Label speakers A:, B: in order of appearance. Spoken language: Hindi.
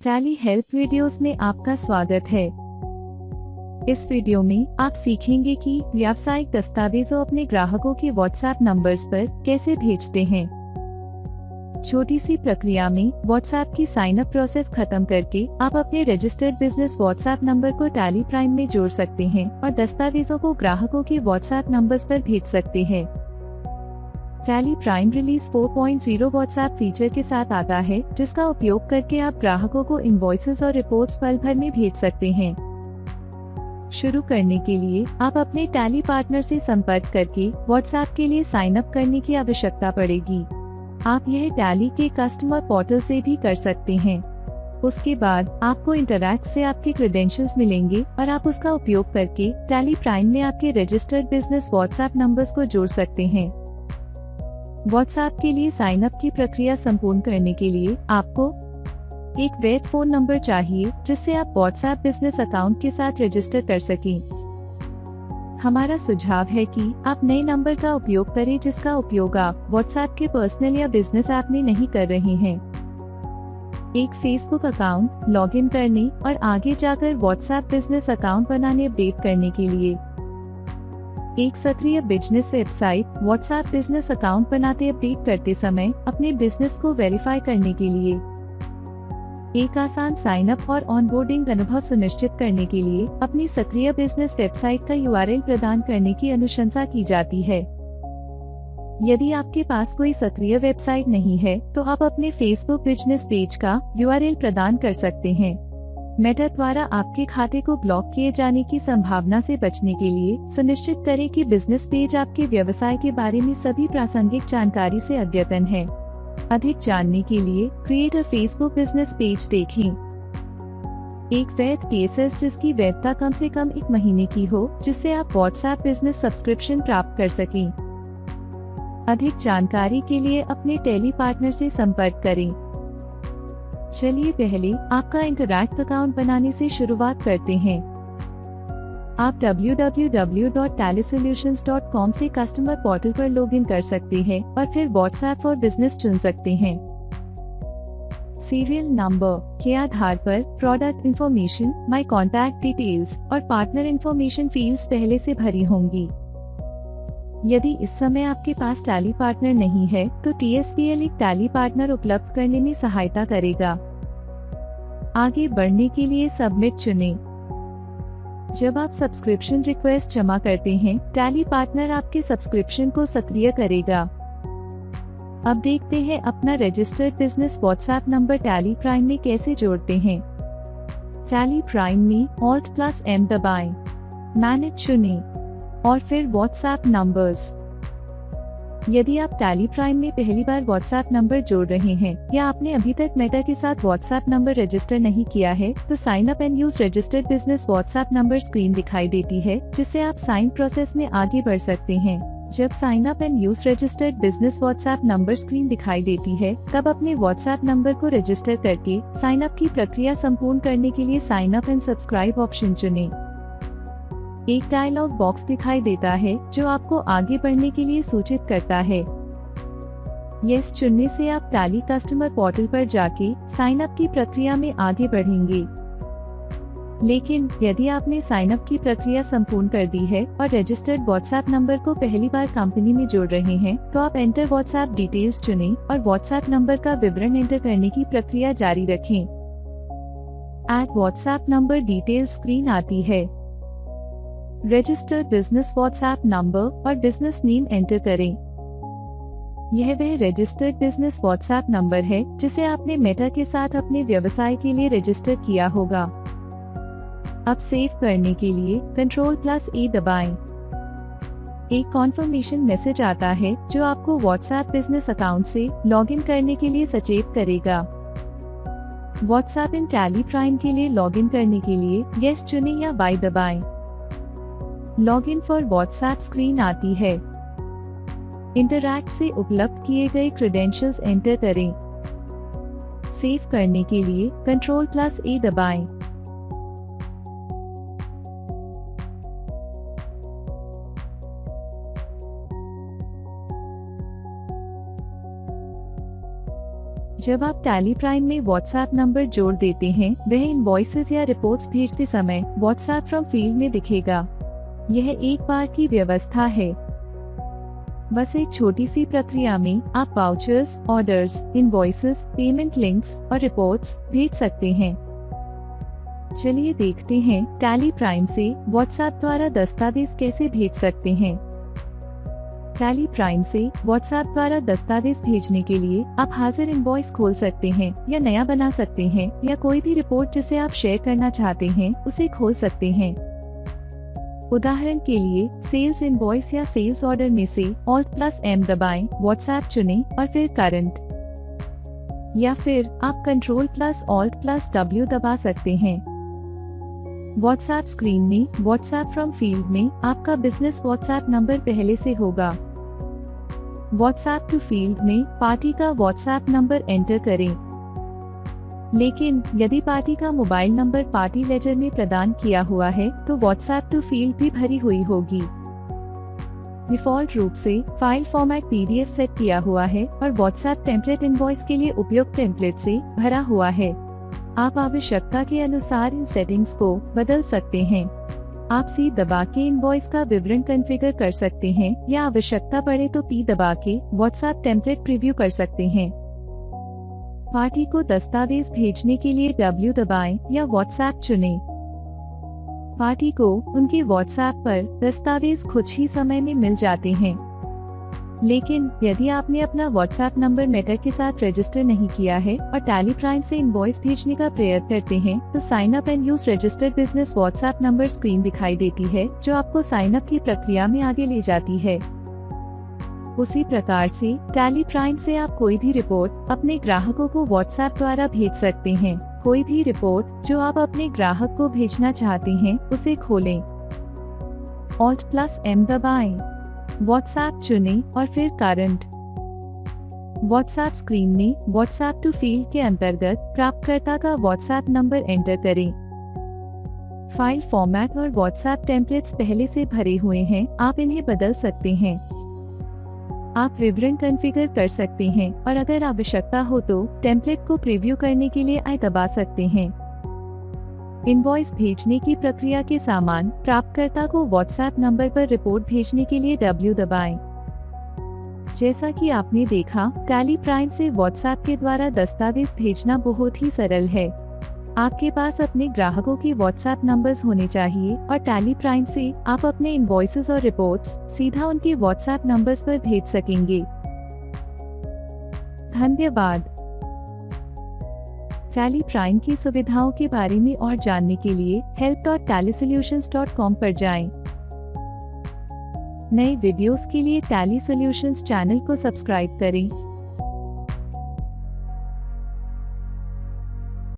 A: टैली हेल्प वीडियोस में आपका स्वागत है। इस वीडियो में आप सीखेंगे कि व्यावसायिक दस्तावेजों अपने ग्राहकों के व्हाट्सएप नंबर्स पर कैसे भेजते हैं। छोटी सी प्रक्रिया में व्हाट्सएप की साइन अप प्रोसेस खत्म करके आप अपने रजिस्टर्ड बिजनेस व्हाट्सएप नंबर को टैली प्राइम में जोड़ सकते हैं और दस्तावेजों को ग्राहकों के व्हाट्सएप नंबर्स पर भेज सकते हैं। Tally prime release 4.0 WhatsApp feature के साथ आता है, जिसका उपयोग करके आप ग्राहकों को इनवॉइसेस और रिपोर्ट्स पल भर में भेज सकते हैं। शुरू करने के लिए आप अपने टैली पार्टनर से संपर्क करके व्हाट्सएप के लिए साइन अप करने की आवश्यकता पड़ेगी। आप यह टैली के कस्टमर पोर्टल से भी कर सकते हैं। उसके बाद आपको इंटरैक्ट से आपके क्रेडेंशियल्स मिलेंगे और आप उसका उपयोग करके टैली प्राइम में आपके रजिस्टर्ड बिजनेस व्हाट्सएप नंबर्स को जोड़ सकते हैं। व्हाट्सएप के लिए साइन अप की प्रक्रिया संपूर्ण करने के लिए आपको एक वैध फोन नंबर चाहिए, जिससे आप व्हाट्सएप बिजनेस अकाउंट के साथ रजिस्टर कर सकें। हमारा सुझाव है कि आप नए नंबर का उपयोग करें, जिसका उपयोग आप व्हाट्सएप के पर्सनल या बिजनेस ऐप में नहीं कर रहे हैं। एक फेसबुक अकाउंट लॉगिन करने और आगे जाकर व्हाट्सएप बिजनेस अकाउंट बनाने अपडेट करने के लिए एक सक्रिय business website WhatsApp business account बनाते अपडेट करते समय अपने बिजनेस को वेरीफाई करने के लिए एक आसान साइन अप और ऑनबोर्डिंग अनुभव सुनिश्चित करने के लिए अपनी सक्रिय बिजनेस वेबसाइट का यूआरएल प्रदान करने की अनुशंसा की जाती है। यदि आपके पास कोई सक्रिय वेबसाइट नहीं है, तो आप अपने फेसबुक बिजनेस पेज का यूआरएल प्रदान कर सकते हैं। मेटा द्वारा आपके खाते को ब्लॉक किए जाने की संभावना से बचने के लिए सुनिश्चित करें कि बिजनेस पेज आपके व्यवसाय के बारे में सभी प्रासंगिक जानकारी से अद्यतन है। अधिक जानने के लिए create a Facebook business page देखें। एक वैध PSS जिसकी वैधता कम से कम 1 महीने की हो, जिससे आप व्हाट्सएप बिजनेस सब्सक्रिप्शन प्राप्त कर सकें। अधिक जानकारी के लिए अपने टैली पार्टनर से संपर्क करें। चलिए पहले आपका इंटरैक्ट अकाउंट बनाने से शुरुआत करते हैं। आप www.tallysolutions.com से कस्टमर पोर्टल पर लॉगिन कर सकते हैं और फिर व्हाट्सएप फॉर बिजनेस चुन सकते हैं। सीरियल नंबर के आधार पर product information, my contact details और पार्टनर इंफॉर्मेशन फील्ड्स पहले से भरी होंगी। यदि इस समय आपके पास टैली पार्टनर नहीं है, तो TSPL एक टैली पार्टनर उपलब्ध करने में सहायता करेगा। आगे बढ़ने के लिए सबमिट चुनें। जब आप सब्सक्रिप्शन रिक्वेस्ट जमा करते हैं, टैली पार्टनर आपके सब्सक्रिप्शन को सक्रिय करेगा। अब देखते हैं अपना registered business WhatsApp number tally prime में कैसे जोड़ते हैं। टैली प्राइम में Alt+M दबाएं, मैनेज चुनें और फिर व्हाट्सएप नंबर्स। यदि आप टैली प्राइम में पहली बार व्हाट्सएप नंबर जोड़ रहे हैं या आपने अभी तक मेटा के साथ व्हाट्सएप नंबर रजिस्टर नहीं किया है, तो sign up and use registered business WhatsApp number screen दिखाई देती है, जिससे आप साइन प्रोसेस में आगे बढ़ सकते हैं। जब sign up and use registered business WhatsApp number screen दिखाई देती है, तब अपने व्हाट्सएप नंबर को रजिस्टर करके साइन अप की प्रक्रिया संपूर्ण करने के लिए sign up and subscribe option चुनें। एक डायलॉग बॉक्स दिखाई देता है, जो आपको आगे बढ़ने के लिए सूचित करता है। यस चुनने से आप टैली कस्टमर पोर्टल पर जाके साइन अप की प्रक्रिया में आगे बढ़ेंगे। लेकिन यदि आपने साइन अप की प्रक्रिया संपूर्ण कर दी है और रजिस्टर्ड व्हाट्सएप नंबर को पहली बार कंपनी में जोड़ रहे हैं, तो आप एंटर व्हाट्सएप डिटेल्स चुनें और व्हाट्सएप नंबर का विवरण एंटर करने की प्रक्रिया जारी रखें। Add WhatsApp number detail screen आती है। रजिस्टर्ड बिजनेस व्हाट्सएप नंबर और बिजनेस नेम एंटर करें। यह वह रजिस्टर्ड बिजनेस व्हाट्सएप नंबर है, जिसे आपने मेटा के साथ अपने व्यवसाय के लिए रजिस्टर किया होगा। अब सेव करने के लिए Ctrl+A दबाएं। एक कॉन्फर्मेशन मैसेज आता है, जो आपको व्हाट्सएप बिजनेस अकाउंट से लॉगिन करने के लिए सचेत करेगा। व्हाट्सएप इन टैली प्राइम के लिए लॉगिन करने के लिए यस चुनें या बाय दबाएं। लॉगिन फॉर व्हाट्सएप स्क्रीन आती है। इंटरैक्ट से उपलब्ध किए गए क्रेडेंशियल्स एंटर करें। सेव करने के लिए Ctrl+A दबाएं। जब आप टैली प्राइम में व्हाट्सएप नंबर जोड़ देते हैं, वह इनवॉइसेस या रिपोर्ट्स भेजते समय व्हाट्सएप फ्रॉम फील्ड में दिखेगा। यह एक बार की व्यवस्था है। बस एक छोटी सी प्रक्रिया में आप vouchers, orders, invoices, payment links और रिपोर्ट्स भेज सकते हैं। चलिए देखते हैं टैली प्राइम से व्हाट्सएप द्वारा दस्तावेज कैसे भेज सकते हैं। टैली प्राइम से व्हाट्सएप द्वारा दस्तावेज भेजने के लिए आप हाजिर इनवॉइस खोल सकते हैं या नया बना सकते हैं, या कोई भी रिपोर्ट जिसे आप शेयर करना चाहते हैं उसे खोल सकते हैं। उदाहरण के लिए सेल्स इनवॉइस या सेल्स ऑर्डर में से Alt+M दबाएं, व्हाट्सएप चुनें और फिर करंट, या फिर आप Ctrl+Alt+W दबा सकते हैं। व्हाट्सएप स्क्रीन में व्हाट्सएप फ्रॉम फील्ड में आपका बिजनेस व्हाट्सएप नंबर पहले से होगा। व्हाट्सएप टू फील्ड में पार्टी का व्हाट्सएप नंबर एंटर करें। लेकिन यदि पार्टी का मोबाइल नंबर पार्टी लेजर में प्रदान किया हुआ है तो व्हाट्सएप टू फील्ड भी भरी हुई होगी। डिफॉल्ट रूप से फाइल फॉर्मेट PDF सेट किया हुआ है और व्हाट्सएप टेम्पलेट इनवॉइस के लिए उपयुक्त टेम्पलेट से भरा हुआ है। आप आवश्यकता के अनुसार इन सेटिंग्स को बदल सकते हैं। आप C दबा के इनवॉइस का विवरण कॉन्फ़िगर कर सकते हैं या आवश्यकता पड़े तो P दबा के व्हाट्सएप टेम्पलेट प्रीव्यू कर सकते हैं। पार्टी को दस्तावेज भेजने के लिए W दबाएं या व्हाट्सएप चुनें। पार्टी को उनके व्हाट्सएप पर दस्तावेज कुछ ही समय में मिल जाते हैं। लेकिन यदि आपने अपना व्हाट्सएप नंबर मेटा के साथ रजिस्टर नहीं किया है और टैली प्राइम से इनवॉइस भेजने का प्रयत्न करते हैं, तो sign up and use registered business WhatsApp number screen दिखाई देती है, जो आपको साइन अप की प्रक्रिया में आगे ले जाती है। उसी प्रकार से टैली प्राइम से आप कोई भी रिपोर्ट अपने ग्राहकों को व्हाट्सएप द्वारा भेज सकते हैं। कोई भी रिपोर्ट जो आप अपने ग्राहक को भेजना चाहते हैं उसे खोलें, Alt+M दबाएं, व्हाट्सएप चुनें और फिर करंट। व्हाट्सएप स्क्रीन में व्हाट्सएप टू फील्ड के अंतर्गत प्राप्तकर्ता का व्हाट्सएप नंबर एंटर करें। फाइल फॉर्मेट और व्हाट्सएप टेम्पलेट्स पहले से भरे हुए हैं, आप इन्हें बदल सकते हैं। आप विवरण कॉन्फ़िगर कर सकते हैं और अगर आवश्यकता हो तो टेम्पलेट को प्रीव्यू करने के लिए I दबा सकते हैं। इनवॉइस भेजने की प्रक्रिया के समान प्राप्तकर्ता को व्हाट्सएप नंबर पर रिपोर्ट भेजने के लिए W दबाएं। जैसा कि आपने देखा, टैली प्राइम से व्हाट्सएप के द्वारा दस्तावेज भेजना बहुत ही सरल है। आपके पास अपने ग्राहकों के व्हाट्सएप नंबर्स होने चाहिए और टैली प्राइम से आप अपने इनवॉइसेस और रिपोर्ट्स सीधा उनके व्हाट्सएप नंबर्स पर भेज सकेंगे। धन्यवाद। टैली प्राइम की सुविधाओं के बारे में और जानने के लिए help.tallysolutions.com पर जाएं। नए वीडियोस के लिए टैली सॉल्यूशंस चैनल को सब्सक्राइब करें।